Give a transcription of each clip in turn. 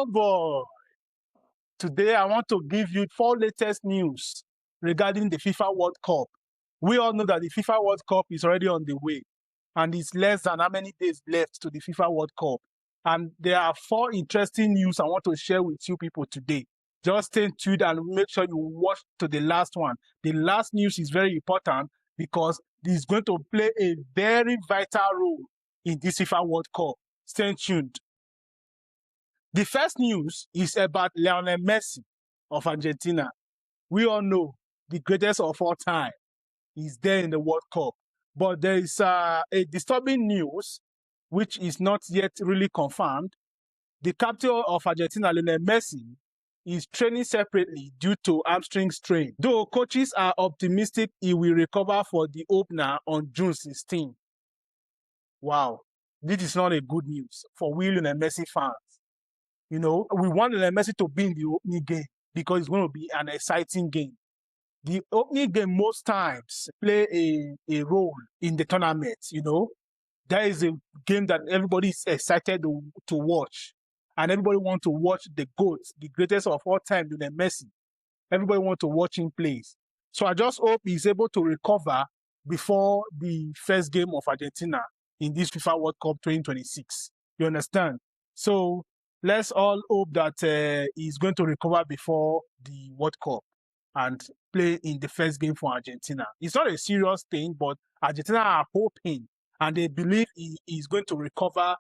Oh boy. Today I want to give you 4 latest news regarding the FIFA World Cup. We all know that the FIFA World Cup is already on the way, and it's less than how many days left to the FIFA World Cup. And there are 4 interesting news I want to share with you people today. Just stay tuned and make sure you watch to the last one. The last news is very important because it's going to play a very vital role in this FIFA World Cup. Stay tuned. The first news is about Lionel Messi of Argentina. We all know the greatest of all time is there in the World Cup. But there is a disturbing news which is not yet really confirmed. The captain of Argentina, Lionel Messi, is training separately due to hamstring strain. Though coaches are optimistic he will recover for the opener on June 16. Wow, this is not a good news for we Lionel Messi fans. You know, we want Lionel Messi to be in the opening game because it's going to be an exciting game. The opening game most times play a role in the tournament, you know. That is a game that everybody is excited to watch. And everybody wants to watch the GOAT, the greatest of all time, Lionel Messi. Everybody wants to watch him play. So I just hope he's able to recover before the first game of Argentina in this FIFA World Cup 2026. You understand? So let's all hope that he's going to recover before the World Cup and play in the first game for Argentina. It's not a serious thing, but Argentina are hoping and they believe he is going to recover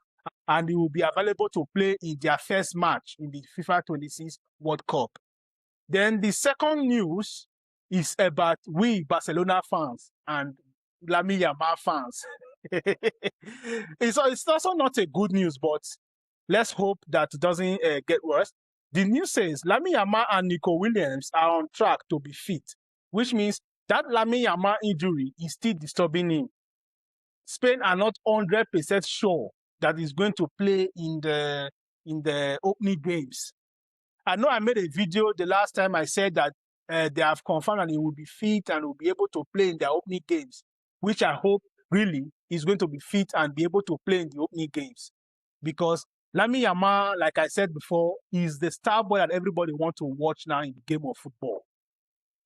and he will be available to play in their first match in the FIFA 26 World Cup. Then the second news is about we Barcelona fans and Lamine Yamal fans. It's also not a good news, but let's hope that it doesn't get worse. The news says Lamine Yamal and Nico Williams are on track to be fit, which means that Lamine Yamal injury is still disturbing him. Spain are not 100% sure that he's going to play in the opening games. I know I made a video the last time I said that they have confirmed that he will be fit and will be able to play in their opening games, which I hope really is going to be fit and be able to play in the opening games. Because Lamine Yamal, like I said before, is the star boy that everybody wants to watch now in the game of football.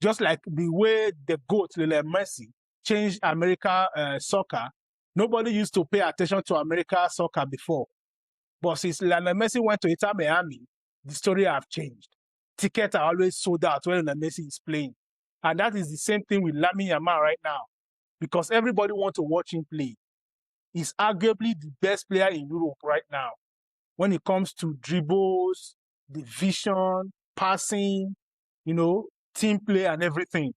Just like the way the GOAT, Lionel Messi, changed American soccer. Nobody used to pay attention to American soccer before. But since Lionel Messi went to Inter Miami, the story have changed. Tickets are always sold out when Lionel Messi is playing. And that is the same thing with Lamine Yamal right now. Because everybody wants to watch him play. He's arguably the best player in Europe right now. When it comes to dribbles, the vision, passing, you know, team play and everything.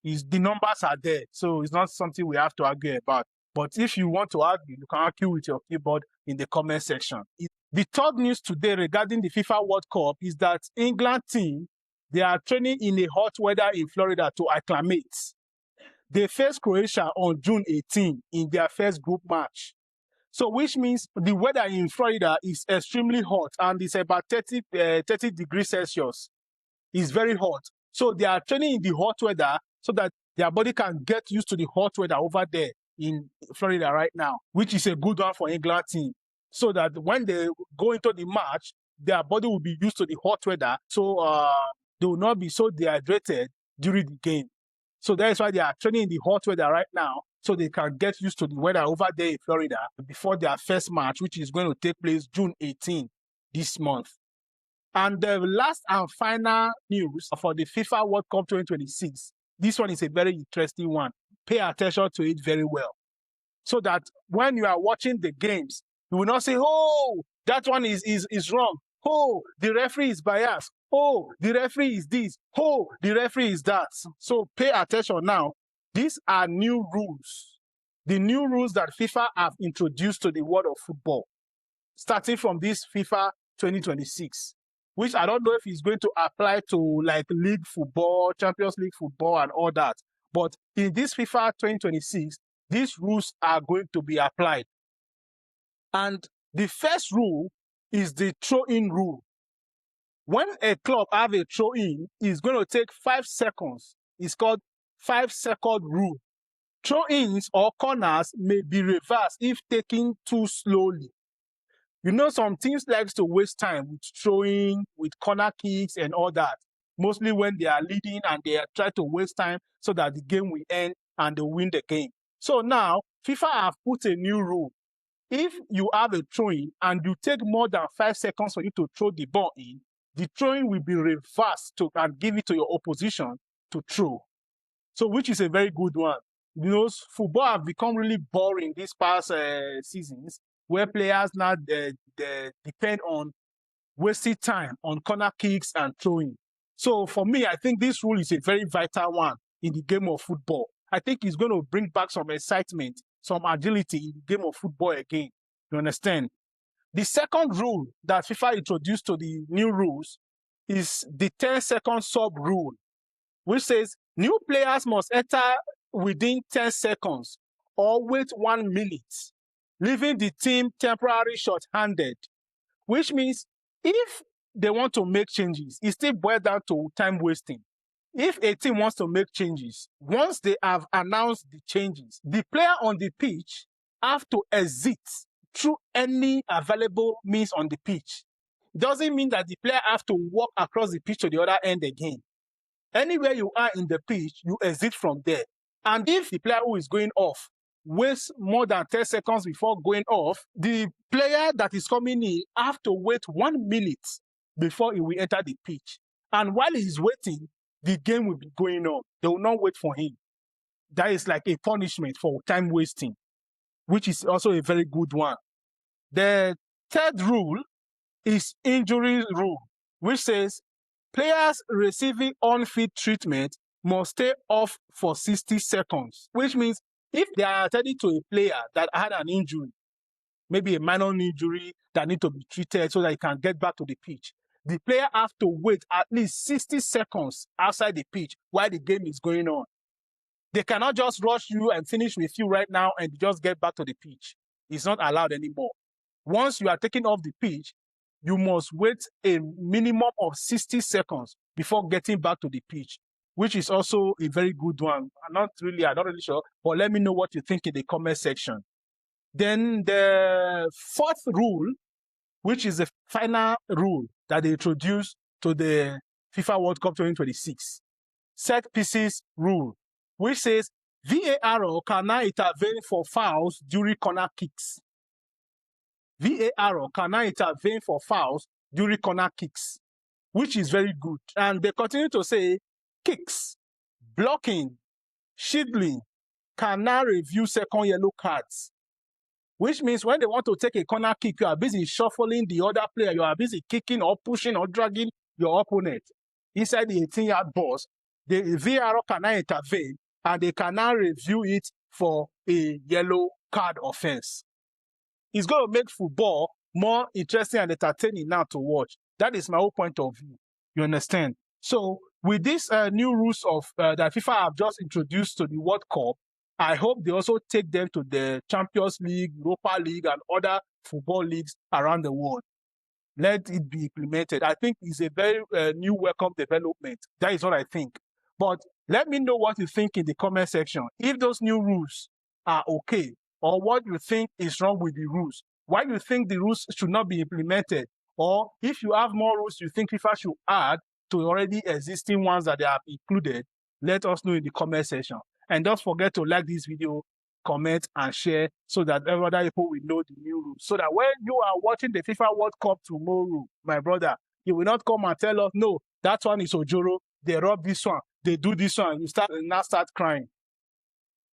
The numbers are there. So it's not something we have to argue about. But if you want to argue, you can argue with your keyboard in the comment section. The third news today regarding the FIFA World Cup is that England team, they are training in a hot weather in Florida to acclimate. They face Croatia on June 18 in their first group match. So which means the weather in Florida is extremely hot and it's about 30 degrees Celsius. It's very hot. So they are training in the hot weather so that their body can get used to the hot weather over there in Florida right now, which is a good one for England team. So that when they go into the match, their body will be used to the hot weather. So they will not be so dehydrated during the game. So that is why they are training in the hot weather right now, so they can get used to the weather over there in Florida before their first match, which is going to take place June 18 this month. And the last and final news for the FIFA World Cup 2026, this one is a very interesting one. Pay attention to it very well. So that when you are watching the games, you will not say, oh, that one is wrong. Oh, the referee is biased. Oh, the referee is this. Oh, the referee is that. So pay attention now. These are new rules. The new rules that FIFA have introduced to the world of football, starting from this FIFA 2026, which I don't know if it's going to apply to like league football, Champions League football and all that. But in this FIFA 2026, these rules are going to be applied. And the first rule is the throw-in rule. When a club have a throw-in, it's going to take 5 seconds. It's called 5-second rule. Throw-ins or corners may be reversed if taken too slowly. You know, some teams likes to waste time with throwing, with corner kicks and all that. Mostly when they are leading and they try to waste time so that the game will end and they win the game. So now, FIFA have put a new rule. If you have a throwing and you take more than 5 seconds for you to throw the ball in, the throwing will be reversed and give it to your opposition to throw. So, which is a very good one. You know, football have become really boring these past seasons, where players now depend on wasting time on corner kicks and throwing. So for me, I think this rule is a very vital one in the game of football. I think it's going to bring back some excitement, some agility in the game of football again. You understand? The second rule that FIFA introduced to the new rules is the 10-second sub rule, which says new players must enter within 10 seconds or wait 1 minute, leaving the team temporarily short-handed, which means if they want to make changes, it still boils down to time wasting. If a team wants to make changes, once they have announced the changes, the player on the pitch have to exit through any available means on the pitch. Doesn't mean that the player have to walk across the pitch to the other end again. Anywhere you are in the pitch, you exit from there. And if the player who is going off wastes more than 10 seconds before going off, the player that is coming in have to wait 1 minute before he will enter the pitch. And while he's waiting, the game will be going on. They will not wait for him. That is like a punishment for time wasting, which is also a very good one. The third rule is injury rule, which says players receiving on-field treatment must stay off for 60 seconds, which means if they are attending to a player that had an injury, maybe a minor injury that need to be treated so that he can get back to the pitch, the player has to wait at least 60 seconds outside the pitch while the game is going on. They cannot just rush you and finish with you right now and just get back to the pitch. It's not allowed anymore. Once you are taken off the pitch, you must wait a minimum of 60 seconds before getting back to the pitch, which is also a very good one. I'm not really sure, but let me know what you think in the comment section. Then the fourth rule, which is the final rule that they introduced to the FIFA World Cup 2026, set pieces rule, which says VAR can now intervene for fouls during corner kicks. VAR can now intervene for fouls during corner kicks, which is very good. And they continue to say kicks, blocking, shielding can now review second yellow cards, which means when they want to take a corner kick, you are busy shuffling the other player, you are busy kicking or pushing or dragging your opponent inside the 18-yard box. The VAR can now intervene and they can now review it for a yellow card offense. It's going to make football more interesting and entertaining now to watch. That is my whole point of view. You understand? So with these new rules of that FIFA have just introduced to the World Cup, I hope they also take them to the Champions League, Europa League, and other football leagues around the world. Let it be implemented. I think it's a very new welcome development. That is what I think. But let me know what you think in the comment section. If those new rules are okay, or what you think is wrong with the rules, why you think the rules should not be implemented, or if you have more rules you think FIFA should add to already existing ones that they have included, let us know in the comment section. And don't forget to like this video, comment, and share so that other people will know the new rules. So that when you are watching the FIFA World Cup tomorrow, my brother, you will not come and tell us, no, that one is Ojoro, they rub this one, they do this one, you now start crying.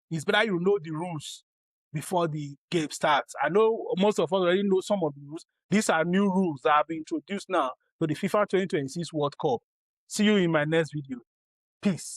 It's better you know the rules before the game starts. I know most of us already know some of the rules. These are new rules that have been introduced now to the FIFA 2026 World Cup. See you in my next video. Peace.